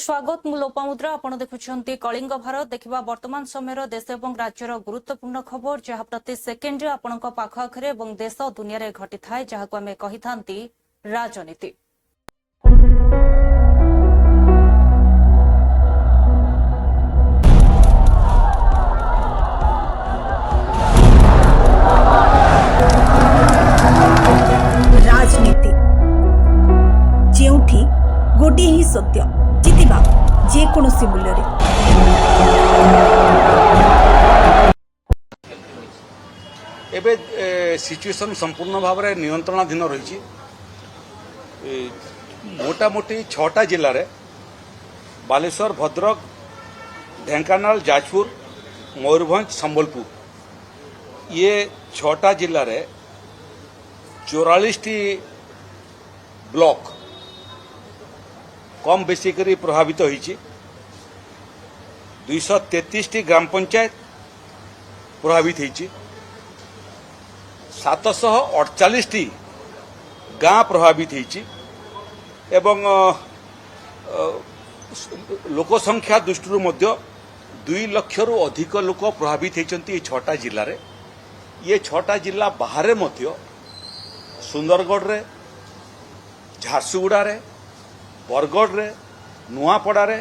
स्वागत मु लोपामुद्रा आपण देखुछंती कलिंग भारत देखिबा वर्तमान समय देश एवं राज्यर गुरुत्वपूर्ण खबर जहाँ प्रति सेकेंड आपणक पाख आखरे एवं देश दुनिया रे घटी थाए जहाको आमे कहिथांती राजनीति। राजनीति जेउठी गोटे ही सत्य जितिबा जेकोसी मूल्य एबे सिचुएशन संपूर्ण भाव में नियंत्रणाधीन रही मोटामोटी 6टा जिले में बालेश्वर भद्रक ढेंकानाल जाजपुर मयूरभंज संबलपुर ये 6टा जिले में 44टी ब्लॉक कम बेसी करी प्रभावित होईची 233टी ग्राम पंचायत प्रभावित होईची 748टी गाँ प्रभावित होईची एवं लोक संख्या दृष्टि मध्य 2 लाख रु अधिक लोक प्रभावित होती 6टा जिले में। ये 6टा जिला बाहर मध्य सुंदरगढ़ रे झारसुगुड़ा रे बरगढ़ रे नुआपड़ा रे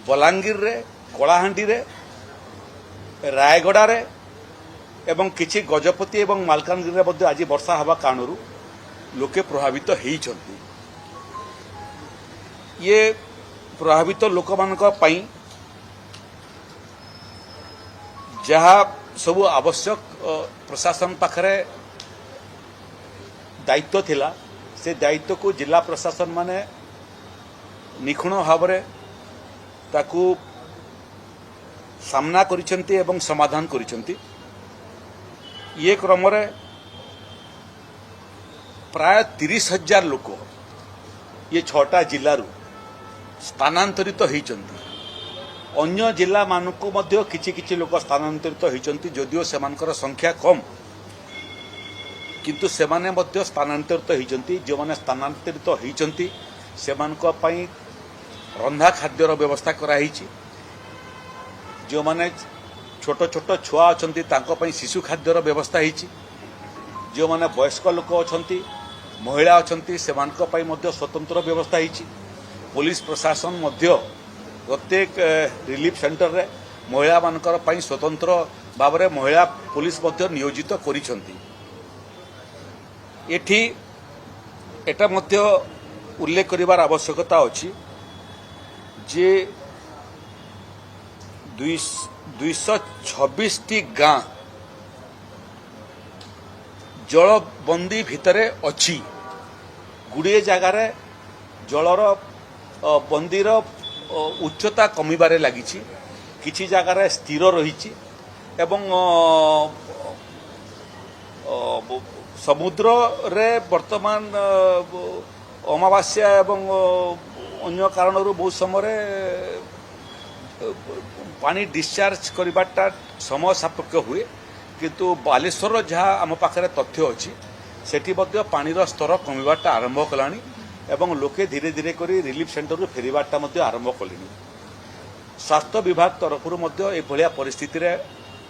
बलांगीर रे कलाहांडी रे रायगड़ा रे एवं किछि गजपति एवं मालकानगिरी रे मध्य आज वर्षा हवा कारणरू लोके प्रभावित होइछन्ति। ये प्रभावित लोक मानक पई जहाँ सब आवश्यक प्रशासन पाखरे दायित्व थिला से दायित्व को जिला प्रशासन माने निखुण भाव ताकू सामना करिसेंती एवं समाधान करिसेंती। ये क्रम रे प्राय 30,000 लोक ये 6टा जिल्लारू स्थानांतरित होइचंती। अन्य जिला मानकू मध्य किछि किछि लोक स्थानांतरित होइचंती जदिओ सेमानकर संख्या कम किंतु सेमाने मध्य स्थानांतरित होइचंती। जो माने स्थानांतरित होइचंती सेमानक पई रंधा खाद्यर व्यवस्था कराइछि। जो माने छोट छोट छुआ अछंती तांको पई शिशु खाद्यर व्यवस्था होइछि। जो माने वयस्क लोक अछंती महिला अछंती सेमानक पई मध्य स्वतंत्र व्यवस्था होइछि। पुलिस प्रशासन मध्य प्रत्येक रिलीफ सेंटर रे महिला मानकर पई स्वतंत्र भाव में महिला पुलिस मध्य नियोजित करिसंती। एठी एटा मध्य उल्लेख करिवार आवश्यकता अछि जे 226टी गाँ जलबंदी भितरे अछि। गुड़िए जगार जलर बंदीर उच्चता कमिबारे लागिछि किछि जगार स्थिर रहिछि एवं समुद्र रे वर्तमान अमावास्या एवं अन्य कारणरू बहुत समय पानी डिस्चार्ज करवाटा समय सापेक्ष हुए किंतु बालेश्वर जहाँ आम पाखे तथ्य अच्छी सेठी मध्य पानीर स्तर कमिबाटा आरंभ कलानी एवं लोके धीरे धीरे करी रिलीफ सेंटर रू फेरिबाटा मध्य आरंभ कलेनी। स्वास्थ्य विभाग तरफ एभलिया परिस्थिति रे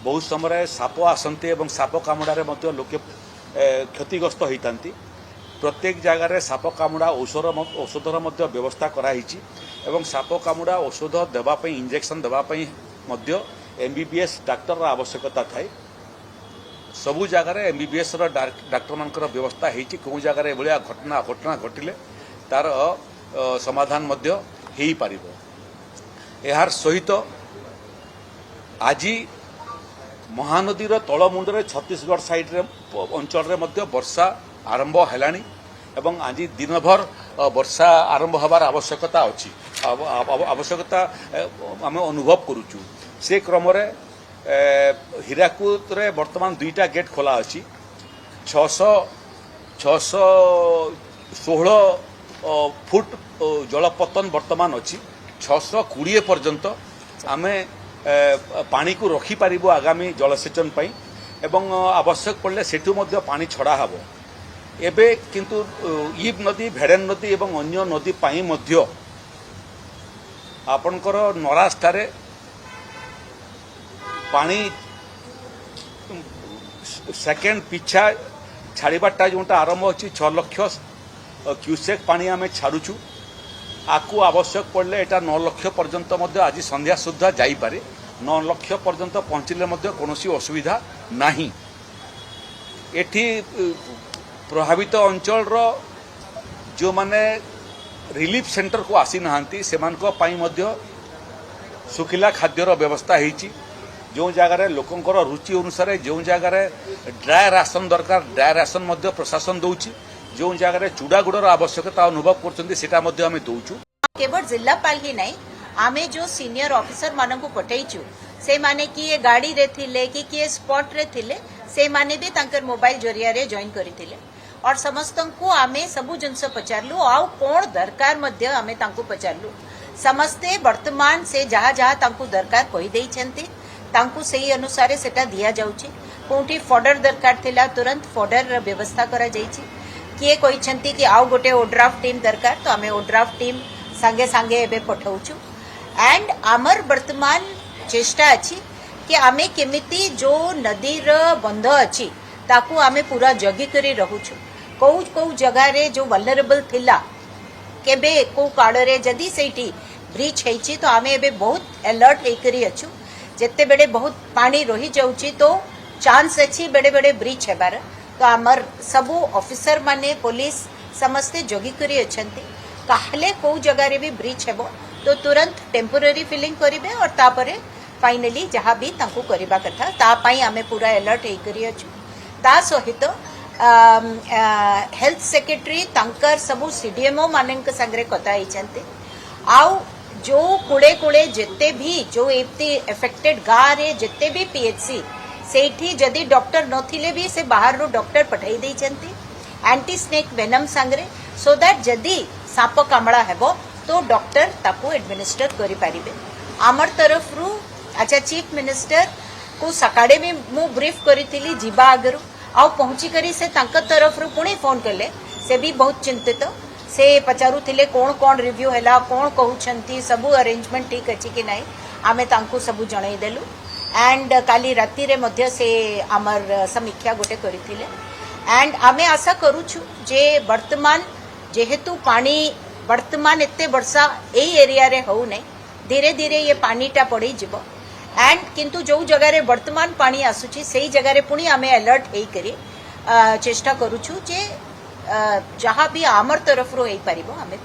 बहुत समय साप आसंती एवं साप कामुड़ारे मध्य लोके क्षतिग्रस्त होइतांती। प्रत्येक जगार साप कामुड़ा औषधर मध्य व्यवस्था कराइछि एवं साप कामुड़ा औषध देवाई इंजेक्शन देवाई मध्य एमबीबीएस डाक्टर आवश्यकता थाए। सबु जगार एमबीबीएस डाक्टर मानकर व्यवस्था होइछि। को जगार एभलिया घटना घटिले तार समाधान मध्य हेई पारिबो। एहार सहित आज महानदीर तलमुंडरे छत्तीसगढ़ साइड रे अंचल रे मध्य वर्षा आरंभ हेलानी एवं आज दिनभर वर्षा आरंभ हबार आवश्यकता अच्छी आवश्यकता आम अनुभव करुचु। से क्रम रे हीराकुद रे वर्तमान 2टा गेट खोला अच्छी 616 फुट जलपतन वर्तमान अच्छी 620 पर्यंत आमे पानी को रखी पारिबो आगामी जलसेचन पई एवं आवश्यक पड़ले सेठू मध्य पानी छड़ा हबो। एबे किंतु ईब नदी भेड़ेन नदी एवं अन्य नदी पाई मध्य आपणकर नराजठारे पानी सेकेंड पिछा छाड़बाटा जोटा आरंभ अच्छी 6 लाख क्यूसेक पानी आम छाड़ुचु आकु आवश्यक पड़े एटा 9 लाख पर्यंत आज संध्या सुधा जापे 9 लाख पर्यंत पहुँचले कौन असुविधा नहीं। एठी प्रभावित अंचल जो माने रिलीफ सेंटर को आसी नहांती से सुखिला खाद्यर व्यवस्था होती जो जगार लोकंर रुचि अनुसार जो जगार ड्राए राशन दरकार ड्राए राशन प्रशासन दौची जो जगार चूड़ा गुड़र आवश्यकता अनुभव कर दौचु। केवल जिलापाल ही नहीं आमे जो सीनियर ऑफिसर मान को पठेचु से माने कि ये गाड़ी रे थिले कि किए स्पॉट रे थिले से माने भी तांकर मोबाइल जरिया रे जॉइन करिथिले और समस्त को आमे सबु जिनस पचारलु आउ कोण दरकार मध्य आमे तांको पचारलु समस्ते वर्तमान से जहाँ जहाँ तांको दरकार कहि देई छंती तांको सही अनुसार सेटा दिया जाउची कोठी फॉर्डर दरकार थिला तुरंत फॉर्डर व्यवस्था करा जाईची किए कहि छंती कि आउ गोटे ओड्राफ्ट टीम दरकार तो आमे ओड्राफ्ट टीम सांगे सांगे एबे पठाउछु एंड आमर वर्तमान चेष्टा अछि कि आमे केमिति जो नदी र बंध अछि ताकू आमे पूरा जगी करी रहुछु कौ जगह रे जो वल्नरेबल थिला केबे को काड़ रे जदी सेठी ब्रिज हेछि तो आमे एबे बहुत अलर्ट हे करी अछु जेते बेडे बहुत पानी रही जाउची तो चांस अछि बेडे बेडे ब्रिज हेबार तो आमर सबु ऑफिसर माने पुलिस समस्ते जगी करी अछंती काहले को जगह रे भी ब्रिज हेबो तो तुरंत टेम्पोररी फिलिंग करिवे और तापरे फाइनली जहाँ भी तांको करिबा कथा ता पाई आमे पूरा अलर्ट हे करी अछु ता सहित हेल्थ सेक्रेटरी तांकर सबु सीडीएमओ मानक संगरे कथा हिचंती आउ जो कुड़े कुड़े जिते भी जो एफेक्टेड गाँ रे जिते भी पीएचसी सेठी जदि डॉक्टर नथिले भी से बाहर रो डॉक्टर पठाई देई छंती एंटी स्नेक वेनम संगरे सो दैट जदि साप कामड़ा हेबो तो डॉक्टर ताको एडमिनिस्टर करि पारिबे आमर तरफ रु अच्छा चीफ मिनिस्टर को सकाळे में मु ब्रीफ करिथिली जीवा आगरु आ पहुंची करी से तांक तरफ रु पुणी फोन कले से भी बहुत चिंतित से पचारू थिले कोण कोण रिव्यू हैला कोण कहउछंती सबु अरेंजमेंट ठीक अछि कि नाही आमे तांको सबु जणाई देलु एंड काली राती रे मध्य से आमर समीक्षा गोटे करिथिले एंड आमे आशा करूछु जे वर्तमान जेहेतु पानी वर्तमान एते वर्षा एई एरिया रे हो नै धीरे धीरे ये पानीटा पड़ी जिवो एंड किंतु जो जगह रे वर्तमान पानी आसुची सेई जगह रे पुणी आमे अलर्ट हेई करी चेष्टा करूछु जे जहाँ भी आमर तरफ रो पारिबो हमें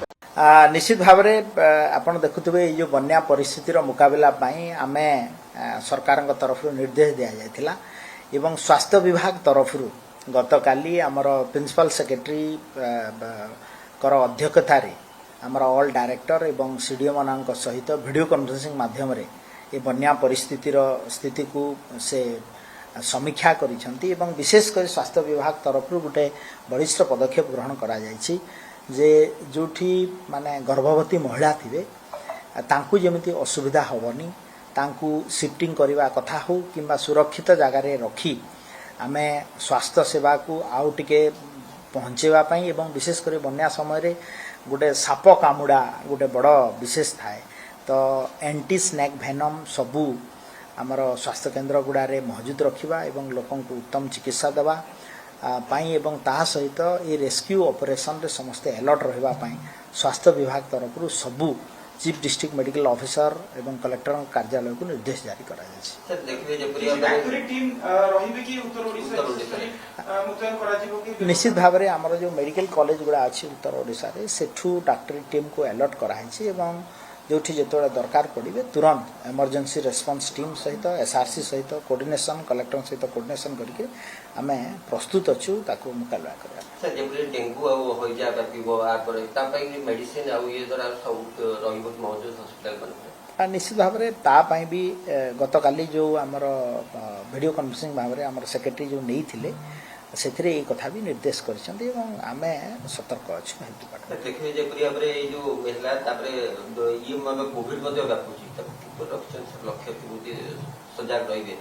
निश्चित भाव आपण देखुथिबे ये जो बन्या परिस्थिति रो मुकाबला पई आमे सरकार तरफ निर्देश दिया जायतिला एवं स्वास्थ्य विभाग तरफ गतकाली आमर प्रिंसिपल सेक्रेटरी कर अध्यक्षतार आमर ऑल डायरेक्टर एवं सीडीओ मानक सहित वीडियो कॉन्फ्रेंसिंग माध्यम रे ये बन्या परिस्थिति रो स्थिति को से समीक्षा करिसेंती एवं विशेषकर स्वास्थ्य विभाग तरफ गोटे वरिष्ठ पदक्षेप ग्रहण करा जायछि जे जोठी माने गर्भवती महिला थिबे तांकु जेमिति असुविधा होबनी तांकु शिफ्टिंग करबा कथा हो किंबा सुरक्षित जगह रे रखी आमे स्वास्थ्य सेवा को आउ टिके पहुंचेवा पई एवं विशेषकर बन्या समय रे गोटे साप कामुडा गोटे बड़ विशेष थाए तो एंटी स्नेक वेनम सबू आमर स्वास्थ्य केन्द्र गुड़ारे मौजूद रखा एवं लोकों को उत्तम चिकित्सा देवा पाई एवं ता सहित ये रेस्क्यू ऑपरेशन रे समस्ते अलर्ट रहिबा पाई स्वास्थ्य विभाग तरफ सबू चीफ डिस्ट्रिक्ट मेडिकल ऑफिसर एवं कलेक्टर कार्यालय को निर्देश जारी करा जायछि। सर देखिए जे डाक्टरी टीम रहिबे कि उत्तर ओडिसा मुतयन करा जिवो कि निश्चित भाव रे हमर जो मेडिकल कॉलेज गुड़ा अछि उत्तर ओडिसा रे सेठू डाक्टरी टीम को अलर्ट करा हैछि एवं जोठी जेतोळे दरकार पड़े तुरंत इमरजेंसी रेस्पॉन्स टीम सहित एसआरसी सहित कोऑर्डिनेशन कलेक्टर सहित कोऑर्डिनेशन करके आमे प्रस्तुत अछु ताको मुकाबला करबा। सर जेबले डेंगू आ होई जा परतिबो आ पर ता पई मेडिसिन आ ये द्वारा सब रहिबो मौजूद हॉस्पिटल बन निश्चित भाव रे ता पई भी गतकाली जो हमर वीडियो कॉन्फ्रेंसिंग भाव रे हमर सेक्रेटरी जो नै थिले सेथिरे ए कथा भी निर्देश करछन्ती एवं आमे सतर्क अछु हेल्थ डिपार्टमेंट। देखिए जे परिया रे ए जो महिला तापरे ये मन कोविड मध्ये व्यापुची तब रक्षण लक्ष्य केबुती सजाग रहिबे।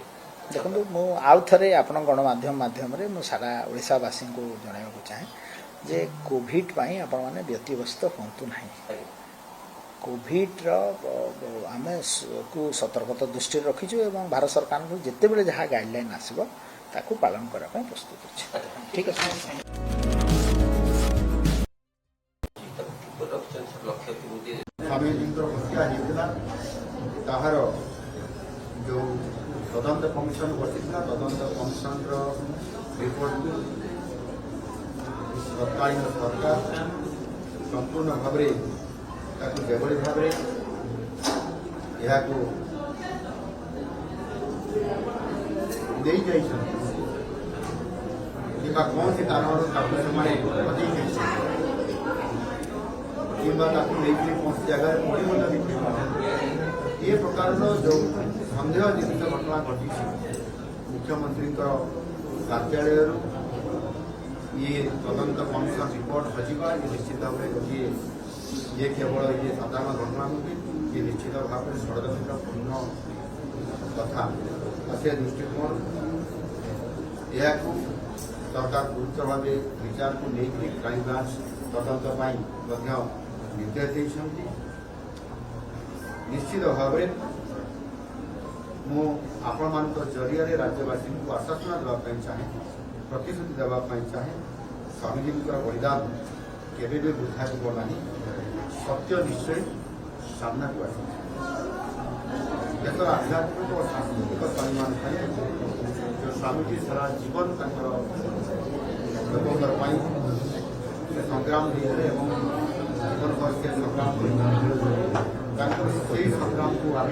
देखो मु आउ थरे आपण गणमाध्यम रे मु सारा ओडिसावासी को जणाइबा चाहे जे कोविड पई आपण माने व्यतिव्यस्त होंतु नाही कोविड आमे को सतर्कता दृष्टि रखीचु एवं भारत सरकार को जिते बेले जहाँ गाइडलाइन आसब ताकू पालन करने प्रस्तुत अच्छे ठीक है स्वामीजींकर हत्या होता ताहार जो तदंत कमिशन बसिला तदंत कमिशन रिपोर्ट को तत्कालीन सरकार संपूर्ण भाव जेभली भाव कौन से कारण कि कौन सी जगह ये प्रकार जो सन्देह जनित घटना घटी मुख्यमंत्री कार्यालय ये तदंत कमिशन रिपोर्ट हजिबा ये निश्चित भाव में गोटे ये केवल ये साधारण घटना नुहे ये निश्चित भाव में षड्यंत्रपूर्ण कथा से दृष्टिकोण यह सरकार गुरुत्व भाव विचार को लेकर क्राइम ब्रांच तदंत निर्देश देते निश्चित भाव आपण मान जरिया राज्यवासी को आश्वासना देवाई चाहे प्रतिश्रुति देवाई चाहे स्वामीजी बलिदान केवे भी वृद्धा जीवना सत्य निश्चय सामना को आस देश आध्यात्मिक और सांस्कृतिक सम्मान जो स्वामीजी सारा जीवन संग्राम जीवन भर से संग्राम को आम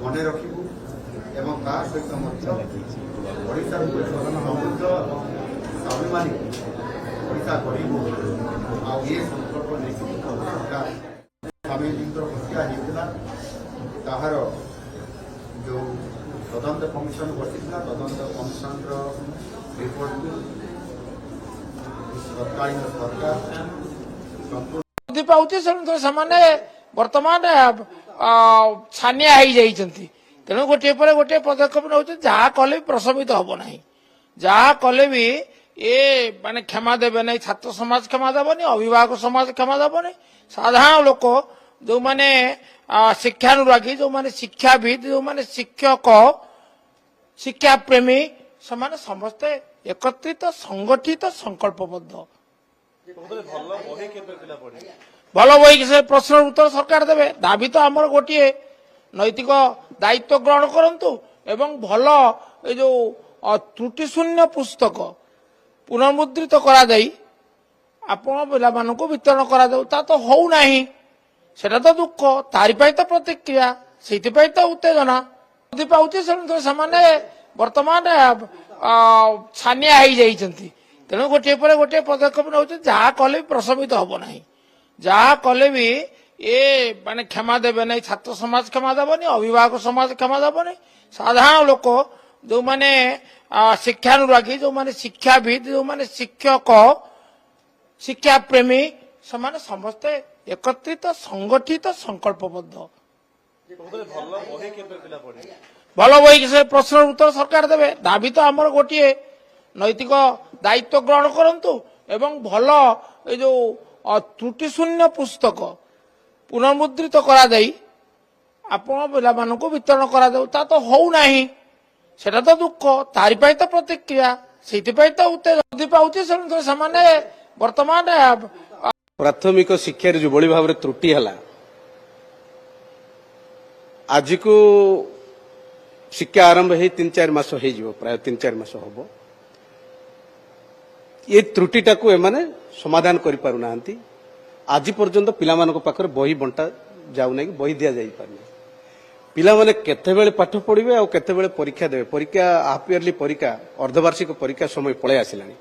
मन रखू एवं ता सहित ओडिशा समृद्ध और स्वाभिमानी ओडिशा गढ़ू ये संकल्प नहीं स्वामीजींकर हत्या होता ताहार जो तदंत कमिशन बसिला तदंत कमिशन रिपोर्ट को तत्कालीन सरकार संपूर्ण पाऊे से बर्तमान छानिया हो तेणु गोटे पर गोटे पदक्षेप नौ जहाँ कले भी प्रशमित हम ना जहाँ कले भी ये माने क्षमा देवे ना छात्र समाज क्षमा देवनी अभिभावक समाज क्षमा देवनी साधारण लोक जो माने शिक्षानुरागी जो माने शिक्षाविद जो माने शिक्षक शिक्षा प्रेमी से समस्ते एकत्रित संगठित संकल्पबद्ध भल बही से प्रश्न उत्तर सरकार देवे दाबी तो आमर गोटे नैतिक दायित्व ग्रहण करंतु एवं भल ए जो त्रुटि शून्य पुस्तक पुनर्मुद्रित करा जाई आपण पिला मानक वितरण करा जाऊ ता तो हो नाही सेटा तो दुख तारि पई तो प्रतिक्रिया सेति पई तो उत्तेजना पाउचे से बर्तमान छानिया हो तेणु गोटे पर गोटे पदक्षेप नौ जहाँ कले भी प्रशमित हम ना जहाँ कले भी ये माने क्षमा देवे ना छात्र समाज क्षमा देवनी अभिभावक समाज क्षमा देवनी साधारण लोक जो माने शिक्षानुरागी जो माने शिक्षाविद जो माने शिक्षक शिक्षा प्रेमी से समस्ते एकत्रित संगठित संकल्पबद्ध भल बही से प्रश्न उत्तर सरकार देवे दाबी तो आमर गोटे नैतिक दायित्व ग्रहण करंतु एवं भल ए जो त्रुटि शून्य पुस्तक पुनर्मुद्रित करा जाई आपण पिला मानक वितरण करा जाऊ ता तो हो नाही सेटा तो दुख तारि पई तो प्रतिक्रिया सेति पई तो उत्तेजना पाउचे से बर्तमान प्राथमिक शिक्षा जो बड़ी भाव त्रुटि है आज को शिक्षा आरंभ हो 3-4 मास हो प्राय 3-4 मास हम ये त्रुटिटा को एमाने समाधान करि पारु नांती आज पर्यंत पिला मानक पाखरे बही बंटा जाउ नै बही दिया जाई पारनी पिला माने केते बेले पाठ पढिबे आ केते बेले परीक्षा देबे परीक्षा हाफ इयरली परीक्षा अर्धवार्षिक परीक्षा समय पळे आसिलानी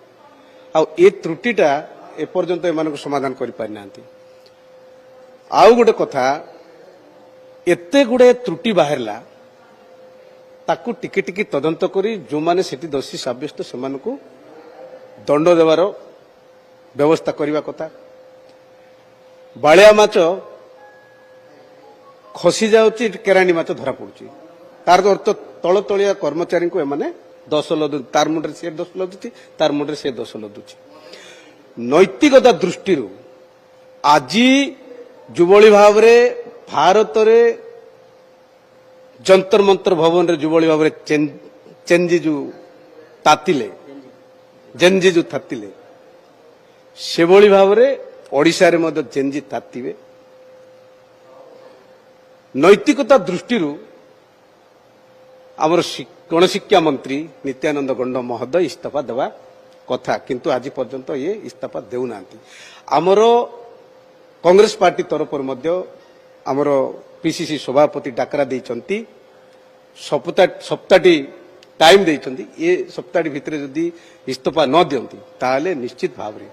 आ ए त्रुटिटा ए पर्यंत एमानक समाधान करि पारि नांती आउ गोटे कथा एते गुडे त्रुटि बाहरला ताकू टिके टिके तदंत करी जो माने सेठी दोषी साब्यस्त सेमानकू दंड देवार व्यवस्था करने कथा बालिया माछ खसी जाउची केराणी माछ धरा पड़ुची तार अर्थ तल तलिया कर्मचारी को एमाने दोष लदु तार मुंडे से दोष लदुची तार मुंडे से दोष लदुची नैतिकता दृष्टि ଆଜି ଯୁବଳି ଭାବରେ ଭାରତରେ ଯନ୍ତର ମନ୍ତର ଭବନରେ ଯୁବଳି ଭାବରେ ଜେନଜି ତାତିଲେ ସେଭଳି ଭାବରେ ଓଡ଼ିଶାରେ ମଧ୍ୟ ଜେନଜି ତାତିବେ। ନୈତିକତା ଦୃଷ୍ଟିରୁ ଆମର ଗଣଶିକ୍ଷା ମନ୍ତ୍ରୀ ନିତ୍ୟାନନ୍ଦ ଗଣ୍ଡ ମହୋଦୟ ଇସ୍ତଫା ଦେବା କଥା, କିନ୍ତୁ ଆଜି ପର୍ଯ୍ୟନ୍ତ ଇଏ ଇସ୍ତଫା ଦେଉନାହାନ୍ତି। ଆମର କଂଗ୍ରେସ ପାର୍ଟି ତରଫରୁ ମଧ୍ୟ ଆମର ପିସିସି ସଭାପତି ଡାକରା ଦେଇଛନ୍ତି, ସପ୍ତାହଟି ଟାଇମ୍ ଦେଇଛନ୍ତି। ଏ ସପ୍ତାହଟି ଭିତରେ ଯଦି ଇସ୍ତଫା ନ ଦିଅନ୍ତି ତାହେଲେ ନିଶ୍ଚିତ ଭାବରେ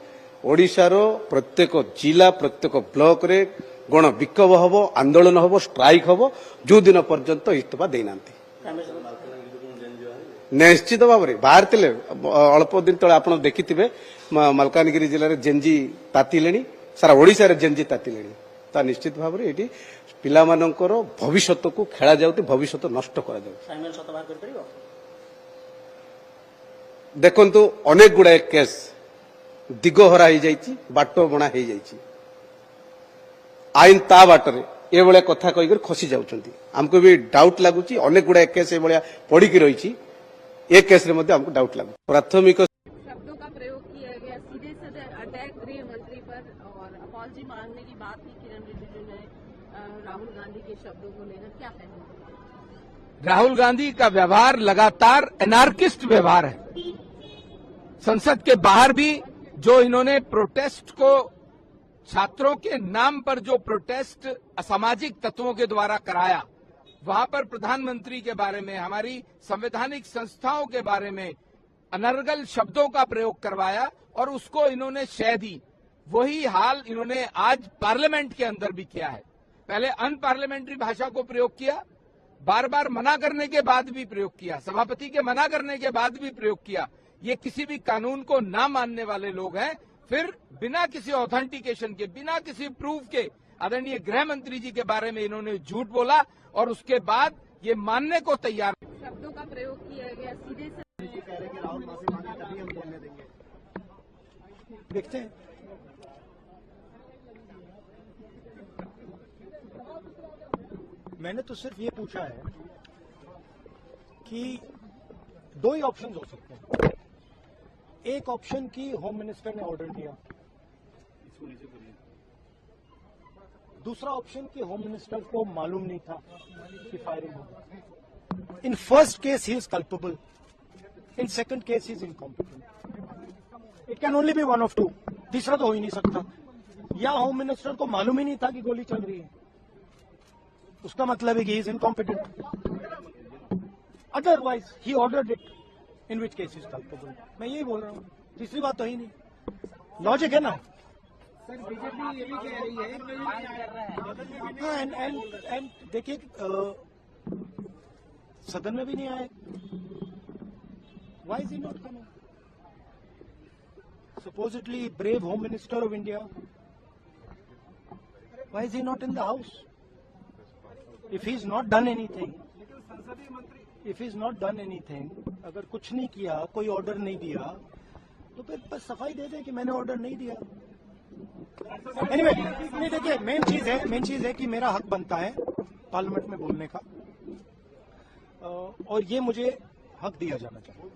ଓଡ଼ିଶାର ପ୍ରତ୍ୟେକ ଜିଲ୍ଲା ପ୍ରତ୍ୟେକ ବ୍ଲକରେ ଗଣ ବିକ୍ଷୋଭ ହେବ, ଆନ୍ଦୋଳନ ହେବ, ଷ୍ଟ୍ରାଇକ୍ ହେବ, ଯେଉଁଦିନ ପର୍ଯ୍ୟନ୍ତ ଇସ୍ତଫା ଦେଇନାହାନ୍ତି। ନିଶ୍ଚିତ ଭାବରେ ବାହାରିଥିଲେ। ଅଳ୍ପ ଦିନ ତଳେ ଆପଣ ଦେଖିଥିବେ ମାଲକାନଗିରି ଜିଲ୍ଲାରେ ଜେନଜି ତାତିଲେଣି, ସାରା ଓଡ଼ିଶାରେ ଜେନଜି ତାତିଲେଣି। ତା ନିଶ୍ଚିତ ଭାବରେ ଏଠି ପିଲାମାନଙ୍କର ଭବିଷ୍ୟତକୁ ଖେଳାଯାଉଛି, ଭବିଷ୍ୟତ ନଷ୍ଟ କରାଯାଉଛି। ଦେଖନ୍ତୁ ଅନେକ ଗୁଡ଼ାଏ କେସ୍ ଦିଗହରା ହେଇଯାଇଛି, ବାଟ ବଣା ହେଇଯାଇଛି। ଆଇନ ତା ବାଟରେ ଏଭଳିଆ କଥା କହିକରି ଖସି ଯାଉଛନ୍ତି। ଆମକୁ ବି ଡାଉଟ୍ ଲାଗୁଛି, ଅନେକ ଗୁଡ଼ାଏ କେସ୍ ଏଭଳିଆ ପଡ଼ିକି ରହିଛି। ଏ କେସ୍ରେ ମଧ୍ୟ ଆମକୁ ଡାଉଟ୍ ଲାଗୁଛି। ପ୍ରାଥମିକ शब्दों का प्रयोग किया गया, सीधे सीधे अटैक गृह मंत्री पर और अपॉलजी मांगने की बात की किरण रिजिजू ने राहुल गांधी के शब्दों को लेकर, क्या कहना? राहुल गांधी का व्यवहार लगातार एनार्किस्ट व्यवहार है। संसद के बाहर भी जो इन्होंने प्रोटेस्ट को, छात्रों के नाम पर जो प्रोटेस्ट असामाजिक तत्वों के द्वारा कराया, वहां पर प्रधानमंत्री के बारे में, हमारी संवैधानिक संस्थाओं के बारे में अनर्गल शब्दों का प्रयोग करवाया और उसको इन्होंने शह दी। वही हाल इन्होंने आज पार्लियामेंट के अंदर भी किया है। पहले अनपार्लियामेंट्री भाषा को प्रयोग किया, बार बार मना करने के बाद भी प्रयोग किया, सभापति के मना करने के बाद भी प्रयोग किया। ये किसी भी कानून को ना मानने वाले लोग हैं। फिर बिना किसी ऑथेंटिकेशन के, बिना किसी प्रूफ के आदरणीय गृह मंत्री जी के बारे में इन्होंने झूठ बोला और उसके बाद ये मानने को तैयार। शब्दों का प्रयोग किया गया, सीधे से देखते हैं। मैंने तो सिर्फ ये पूछा है कि दो ही ऑप्शन हो सकते हैं। एक ऑप्शन की होम मिनिस्टर ने ऑर्डर दिया, दूसरा ऑप्शन की होम मिनिस्टर को मालूम नहीं था कि फायरिंग होगा। In first case he is culpable, in second case he is incompetent. It can only be one of two. तीसरा तो हो ही नहीं सकता। या होम मिनिस्टर को मालूम ही नहीं था कि गोली चल रही है, उसका मतलब है कि ही is incompetent. Otherwise he ordered it, in which case is culpable. मैं यही बोल रहा हूँ, तीसरी बात तो ही नहीं। लॉजिक है ना। सर, बीजेपी ये भी कह रही है हाँ, एंड देखिए सदन में भी नहीं आए। Why is he not coming? Supposedly brave Home Minister of India. Why is he not in the house? If he's not done anything, अगर कुछ नहीं किया, कोई ऑर्डर नहीं दिया, तो फिर बस सफाई दे दे कि मैंने ऑर्डर नहीं दिया। एनीवे, नहीं देखिए, मेन चीज है कि मेरा हक बनता है पार्लियामेंट में बोलने का, और ये मुझे हक दिया जाना चाहिए।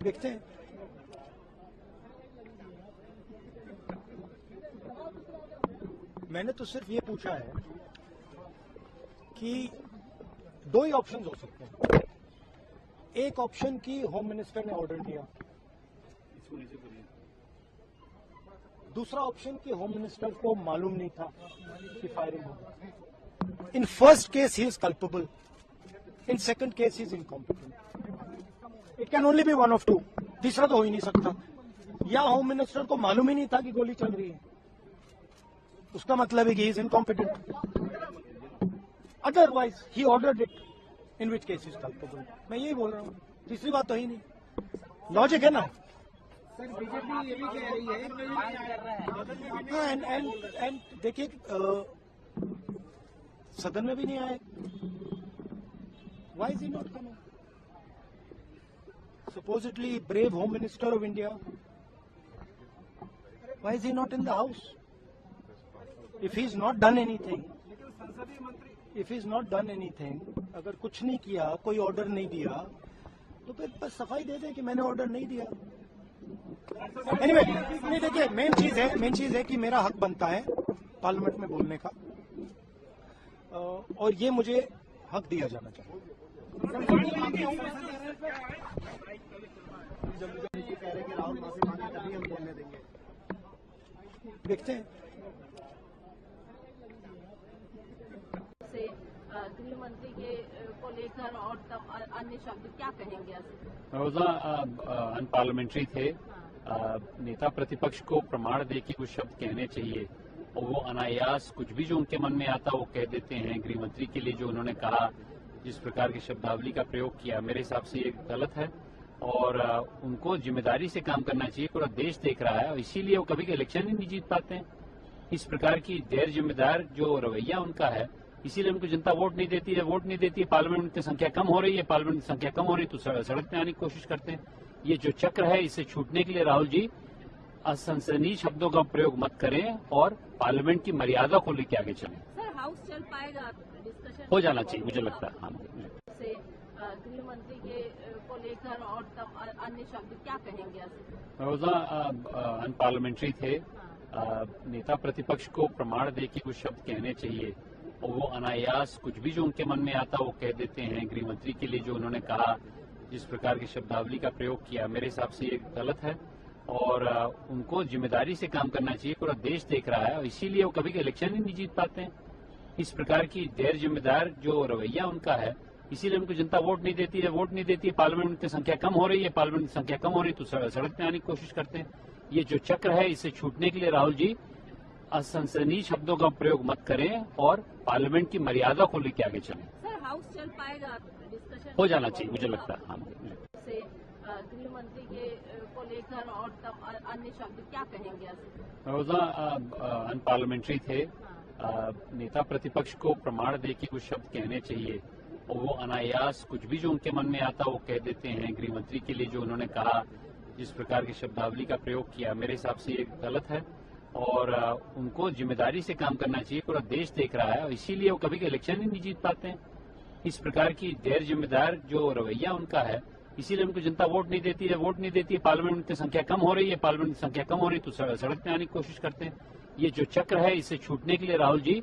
देखते हैं। मैंने तो सिर्फ ये पूछा है कि दो ही ऑप्शन हो सकते हैं। एक ऑप्शन की होम मिनिस्टर ने ऑर्डर दिया, दूसरा ऑप्शन की होम मिनिस्टर को मालूम नहीं था कि फायरिंग होगा। In first case he is culpable, in second case he is incompetent. It can only be one of two. तीसरा तो हो ही नहीं सकता। या होम मिनिस्टर को मालूम ही नहीं था कि गोली चल रही है, उसका मतलब है कि ही is incompetent. Otherwise he ordered it, in which case is culpable. मैं यही बोल रहा हूँ, तीसरी बात तो ही नहीं। लॉजिक है ना। सर, बीजेपी ये भी कह रही है हाँ, एंड देखिए सदन में भी नहीं आए। Why is he not coming? supposedly brave Home Minister of India. Why is he not in the house? If he's not done anything, अगर कुछ नहीं किया, कोई ऑर्डर नहीं दिया, तो फिर बस सफाई दे दें कि मैंने ऑर्डर नहीं दिया. Anyway, नहीं देखिए, मेन चीज है कि मेरा हक बनता है पार्लियामेंट में बोलने का, और ये मुझे हक दिया जाना चाहिए. देखते हैं. से गृह मंत्री के को लेकर और तब अन्य शब्द क्या कहेंगे? रोजा अनपार्लियामेंट्री थे. नेता प्रतिपक्ष को प्रमाण दे कि कुछ शब्द कहने चाहिए और वो अनायास कुछ भी जो उनके मन में आता वो कह देते हैं. गृह मंत्री के लिए जो उन्होंने कहा, जिस प्रकार की शब्दावली का प्रयोग किया, मेरे हिसाब से ये गलत है और उनको जिम्मेदारी से काम करना चाहिए. पूरा देश देख रहा है और इसीलिए वो कभी इलेक्शन ही नहीं जीत पाते हैं. इस प्रकार की गैर जिम्मेदार जो रवैया उनका है, इसीलिए उनको जनता वोट नहीं देती है. पार्लियामेंट की संख्या कम हो रही है, तो सड़क पे आने की कोशिश करते हैं. ये जो चक्र है, इससे छूटने के लिए राहुल जी असंसनीय शब्दों का प्रयोग मत करें और पार्लियामेंट की मर्यादा को लेकर आगे चलें. सर, हाउस चल पाएगा? डिस्कशन हो जाना चाहिए, मुझे लगता है. हाँ, से गृह मंत्री के को लेकर और तब अन्य शब्द क्या कहेंगे? रोजा अनपार्लियामेंट्री थे. नेता प्रतिपक्ष को प्रमाण दे कि कुछ शब्द कहने चाहिए और वो अनायास कुछ भी जो उनके मन में आता वो कह देते हैं. गृह मंत्री के लिए जो उन्होंने कहा, जिस प्रकार की शब्दावली का प्रयोग किया, मेरे हिसाब से ये गलत है और उनको जिम्मेदारी से काम करना चाहिए. पूरा देश देख रहा है और इसीलिए वो कभी इलेक्शन ही नहीं जीत पाते हैं. इस प्रकार की गैर जिम्मेदार जो रवैया उनका है, इसीलिए उनको जनता वोट नहीं देती है. पार्लियामेंट की संख्या कम हो रही है, तो सड़क पे आने की कोशिश करते हैं. ये जो चक्र है, इससे छूटने के लिए राहुल जी असंसनीय शब्दों का प्रयोग मत करें और पार्लियामेंट की मर्यादा को लेकर आगे चलें. सर, हाउस चल पाएगा? डिस्कशन हो जाना चाहिए, मुझे लगता है. हाँ, से गृह मंत्री के को लेकर और तब अन्य शब्द क्या कहेंगे? रोजा अनपार्लियामेंट्री थे. नेता प्रतिपक्ष को प्रमाण दे कि कुछ शब्द कहने चाहिए और वो अनायास कुछ भी जो उनके मन में आता वो कह देते हैं. गृह मंत्री के लिए जो उन्होंने कहा, जिस प्रकार की शब्दावली का प्रयोग किया, मेरे हिसाब से ये गलत है और उनको जिम्मेदारी से काम करना चाहिए. पूरा देश देख रहा है और इसीलिए वो कभी इलेक्शन ही नहीं जीत पाते हैं. इस प्रकार की गैर जिम्मेदार जो रवैया उनका है, इसीलिए उनको जनता वोट नहीं देती है. पार्लियामेंट की संख्या कम हो रही है, तो सड़क पे आने की कोशिश करते हैं. ये जो चक्र है, इससे छूटने के लिए राहुल जी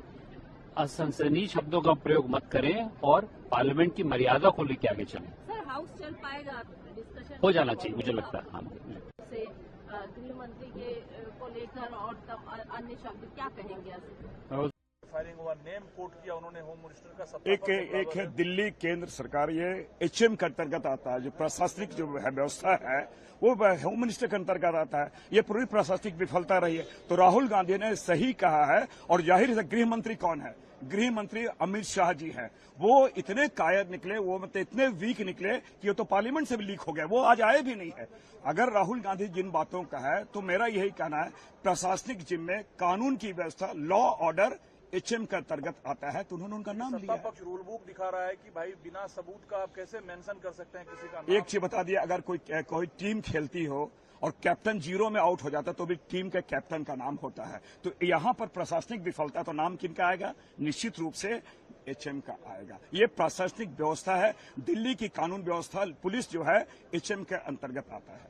असंसनीय शब्दों का प्रयोग मत करें और पार्लियामेंट की मर्यादा को लेकर आगे चलें. सर, हाउस चल पाएगा? डिस्कशन हो जाना चाहिए, मुझे लगता है. हाँ, से गृह मंत्री के को लेकर और तब अन्य शब्द क्या कहेंगे? फायरिंग हुआ, नेम कोट किया उन्होंने होम मिनिस्टर का. एक है दिल्ली केंद्र सरकार, ये एचएम के अंतर्गत आता है. जो प्रशासनिक जो है व्यवस्था है वो होम मिनिस्टर के अंतर्गत आता है. ये पूरी प्रशासनिक विफलता रही है. तो राहुल गांधी ने सही कहा है और जाहिर है. गृह मंत्री कौन है? गृह मंत्री अमित शाह जी हैं. वो इतने कायर निकले, वो मतलब इतने वीक निकले कि वो तो पार्लियामेंट से भी लीक हो गया. वो आज आए भी नहीं है. अगर राहुल गांधी जिन बातों का है, तो मेरा यही कहना है, प्रशासनिक जिम्मे कानून की व्यवस्था, लॉ ऑर्डर एचएम के अंतर्गत आता है, तो उन्होंने उनका नाम लिया. सत्ता पक्ष रूल बुक दिखा रहा है कि भाई बिना सबूत का आप कैसे मेंशन कर सकते हैं किसी का नाम. एक चीज बता दिया, अगर कोई टीम खेलती हो और कैप्टन 0 में आउट हो जाता तो भी टीम के कैप्टन का नाम होता है. तो यहाँ पर प्रशासनिक विफलता, तो नाम किनका आएगा? निश्चित रूप से एचएम का आएगा. ये प्रशासनिक व्यवस्था है. दिल्ली की कानून व्यवस्था, पुलिस जो है एचएम के अंतर्गत आता है.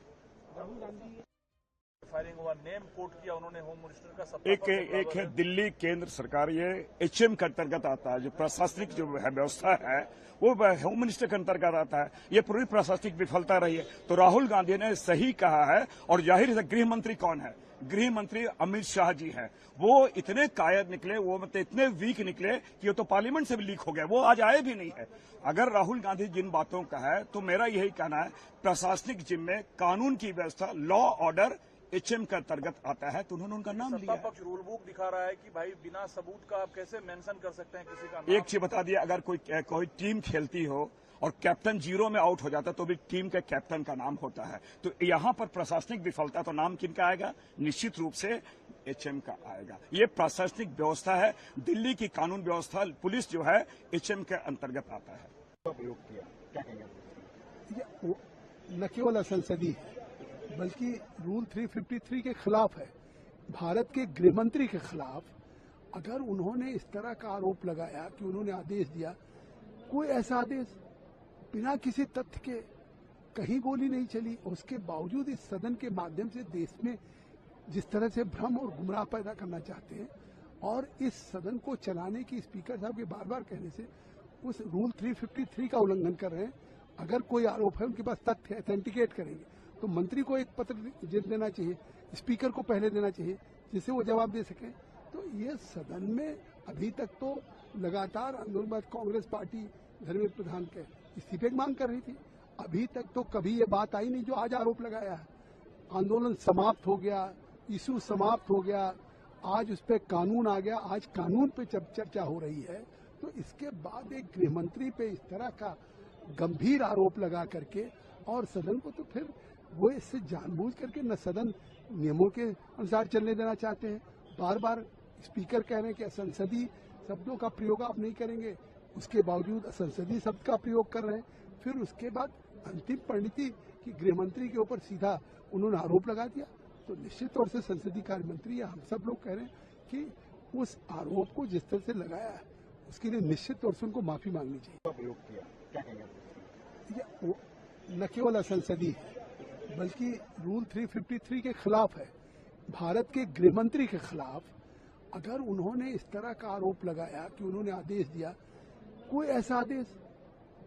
फायरिंग हुआ, नेम कोट किया उन्होंने होम मिनिस्टर का. एक है दिल्ली केंद्र सरकार, ये एचएम के अंतर्गत आता है. जो प्रशासनिक जो है व्यवस्था है वो होम मिनिस्टर के अंतर्गत आता है. ये पूरी प्रशासनिक विफलता रही है. तो राहुल गांधी ने सही कहा है और जाहिर है. गृह मंत्री कौन है? गृह मंत्री अमित शाह जी हैं. वो इतने कायर निकले, वो मतलब इतने वीक निकले कि वो तो पार्लियामेंट से भी लीक हो गया. वो आज आए भी नहीं है. अगर राहुल गांधी जिन बातों का है, तो मेरा यही कहना है, प्रशासनिक जिम्मे कानून की व्यवस्था, लॉ ऑर्डर एचएम के अंतर्गत आता है, तो उन्होंने उनका नाम लिया. सत्ता पक्ष रूल बुक दिखा रहा है कि भाई बिना सबूत का आप कैसे मेंशन कर सकते हैं किसी का नाम. एक चीज बता दिया, अगर कोई टीम खेलती हो और कैप्टन 0 में आउट हो जाता तो भी टीम के कैप्टन का नाम होता है. तो यहाँ पर प्रशासनिक विफलता, तो नाम किनका आएगा? निश्चित रूप से एचएम का आएगा. ये प्रशासनिक व्यवस्था है. दिल्ली की कानून व्यवस्था, पुलिस जो है एचएम के अंतर्गत आता है. न केवल असंसदीय है बल्कि रूल 353 के खिलाफ है। भारत के गृह मंत्री के खिलाफ अगर उन्होंने इस तरह का आरोप लगाया कि उन्होंने आदेश दिया, कोई ऐसा आदेश बिना किसी तथ्य के कहीं गोली नहीं चली, उसके बावजूद इस सदन के माध्यम से देश में जिस तरह से भ्रम और गुमराह पैदा करना चाहते हैं और इस सदन को चलाने की स्पीकर साहब के बार बार कहने से उस रूल 353 का उल्लंघन कर रहे हैं। अगर कोई आरोप है, उनके पास तथ्य ऑथेंटिकेट करेंगे तो मंत्री को एक पत्र देना चाहिए, स्पीकर को पहले देना चाहिए जिससे वो जवाब दे सकें। तो ये सदन में अभी तक तो लगातार आंदोलन कांग्रेस पार्टी धर्मेंद्र प्रधान के इस्तीफे की मांग कर रही थी, अभी तक तो कभी ये बात आई नहीं जो आज आरोप लगाया है। आंदोलन समाप्त हो गया, इशू समाप्त हो गया, आज उस पर कानून आ गया, आज कानून पे जब चर्चा हो रही है तो इसके बाद एक गृह मंत्री पे इस तरह का गंभीर आरोप लगा करके और सदन को तो फिर वो इससे जानबूझ करके न सदन नियमों के अनुसार चलने देना चाहते हैं। बार बार स्पीकर कह रहे हैं कि असंसदीय शब्दों का प्रयोग आप नहीं करेंगे, उसके बावजूद असंसदीय शब्द का प्रयोग कर रहे हैं। फिर उसके बाद अंतिम परिणति कि गृह मंत्री के ऊपर सीधा उन्होंने आरोप लगा दिया। तो निश्चित तौर से संसदीय कार्य मंत्री या हम सब लोग कह रहे हैं कि उस आरोप को जिस तरह से लगाया है उसके लिए निश्चित तौर से उनको माफी मांगनी चाहिए। प्रयोग किया, क्या कहेंगे? न केवल असंसदीय है बल्कि रूल 353 के खिलाफ है। भारत के गृह मंत्री के खिलाफ अगर उन्होंने इस तरह का आरोप लगाया कि उन्होंने आदेश दिया, कोई ऐसा आदेश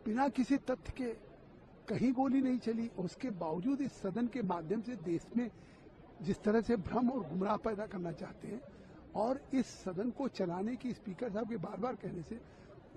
बिना किसी तथ्य के कहीं गोली नहीं चली, उसके बावजूद इस सदन के माध्यम से देश में जिस तरह से भ्रम और गुमराह पैदा करना चाहते हैं और इस सदन को चलाने की स्पीकर साहब के बार बार कहने से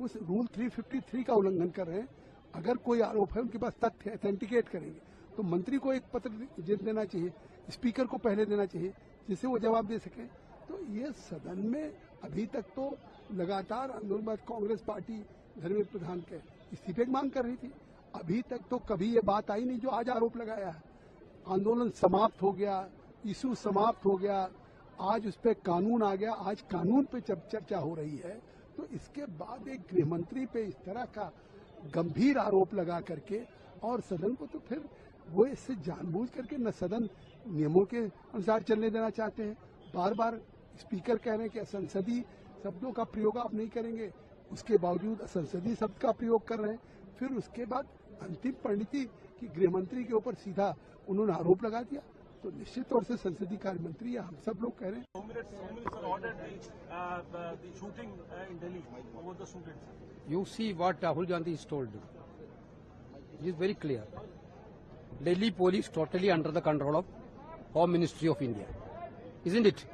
उस रूल 353 का उल्लंघन कर रहे हैं। अगर कोई आरोप है, उनके पास तथ्य ऑथेंटिकेट करेंगे तो मंत्री को एक पत्र देना चाहिए, स्पीकर को पहले देना चाहिए जिससे वो जवाब दे सकें। तो ये सदन में अभी तक तो लगातार आंदोलन कांग्रेस पार्टी धर्मेंद्र प्रधान के इस्तीफे की मांग कर रही थी, अभी तक तो कभी ये बात आई नहीं जो आज आरोप लगाया है। आंदोलन समाप्त हो गया, इशू समाप्त हो गया, आज उस पर कानून आ गया, आज कानून पे जब चर्चा हो रही है तो इसके बाद एक गृह मंत्री पे इस तरह का गंभीर आरोप लगा करके और सदन को तो फिर वो इससे जानबूझ करके न सदन नियमों के अनुसार चलने देना चाहते हैं। बार बार स्पीकर कह रहे हैं कि असंसदीय शब्दों का प्रयोग आप नहीं करेंगे, उसके बावजूद असंसदीय शब्द का प्रयोग कर रहे हैं। फिर उसके बाद अंतिम परिणति कि गृह मंत्री के ऊपर सीधा उन्होंने आरोप लगा दिया। तो निश्चित तौर से संसदीय कार्य मंत्री या हम सब लोग कह रहे हैं। You see what Rahul Gandhi is told. It is very clear. Delhi police totally under the control of Home Ministry of India, isn't it?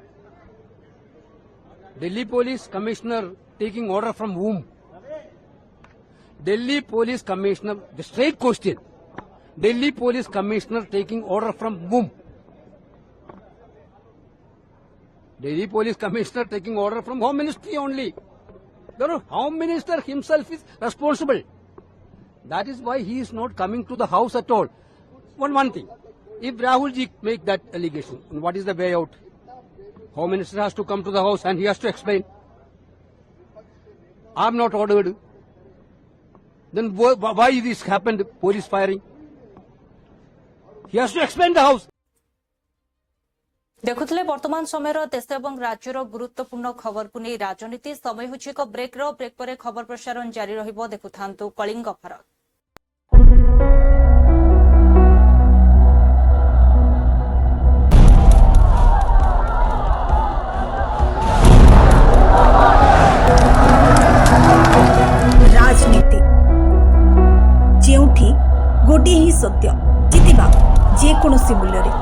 Delhi police commissioner taking order from whom? Delhi police commissioner, the straight question. Delhi police commissioner taking order from whom? Delhi police commissioner taking order from Home Ministry only. The Home Minister himself is responsible. That is why he is not coming to the house at all. One thing, if Rahul ji make that allegation, what is the way out? Home Minister has to come to the house and he has to explain. I am not ordered. Then why this happened? Police firing. He has to explain the house. देखुले वर्तमान समय देश और राज्यर गुरुत्वपूर्ण खबर को नहीं राजनीति समय होछि एक ब्रेक पर खबर प्रसारण जारी रहिबो। देखुथांतु कलिंग भारत। राजनीति जेउठी गोटे ही सत्य जितिबा जे कोनोसी मूल्य रे।